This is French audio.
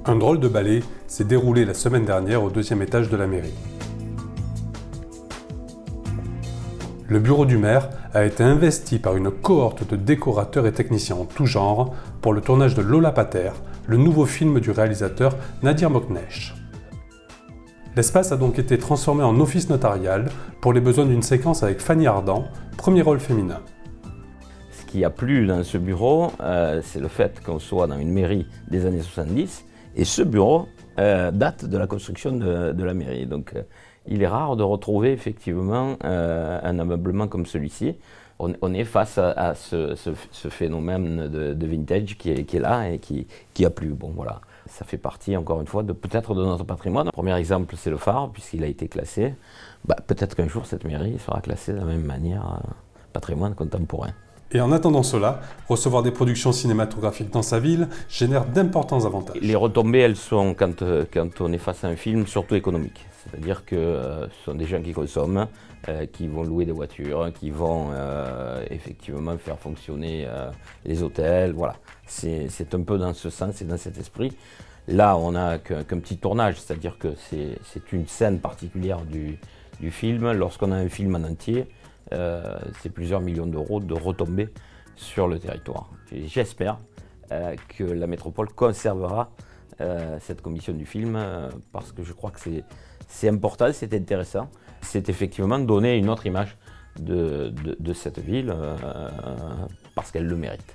Un drôle de ballet s'est déroulé la semaine dernière au deuxième étage de la mairie. Le bureau du maire a été investi par une cohorte de décorateurs et techniciens en tout genre pour le tournage de Lola Pater, le nouveau film du réalisateur Nadir Moknesh. L'espace a donc été transformé en office notarial pour les besoins d'une séquence avec Fanny Ardant, premier rôle féminin. Ce qui a plu dans ce bureau, c'est le fait qu'on soit dans une mairie des années 70 et ce bureau date de la construction de la mairie. Donc il est rare de retrouver effectivement un ameublement comme celui-ci. On est face à ce phénomène de vintage qui est là et qui a plu. Bon, voilà. Ça fait partie, encore une fois, peut-être de notre patrimoine. Le premier exemple, c'est le phare, puisqu'il a été classé. Peut-être qu'un jour, cette mairie sera classée de la même manière, patrimoine contemporain. Et en attendant cela, recevoir des productions cinématographiques dans sa ville génère d'importants avantages. Les retombées, elles sont, quand on est face à un film, surtout économiques. C'est-à-dire que ce sont des gens qui consomment, qui vont louer des voitures, qui vont effectivement faire fonctionner les hôtels. Voilà. C'est un peu dans ce sens et dans cet esprit. Là, on n'a qu'un petit tournage, c'est-à-dire que c'est une scène particulière du film. Lorsqu'on a un film en entier, c'est plusieurs millions d'euros de retombées sur le territoire. J'espère que la métropole conservera cette commission du film parce que je crois que c'est important, c'est intéressant. C'est effectivement donner une autre image de cette ville parce qu'elle le mérite.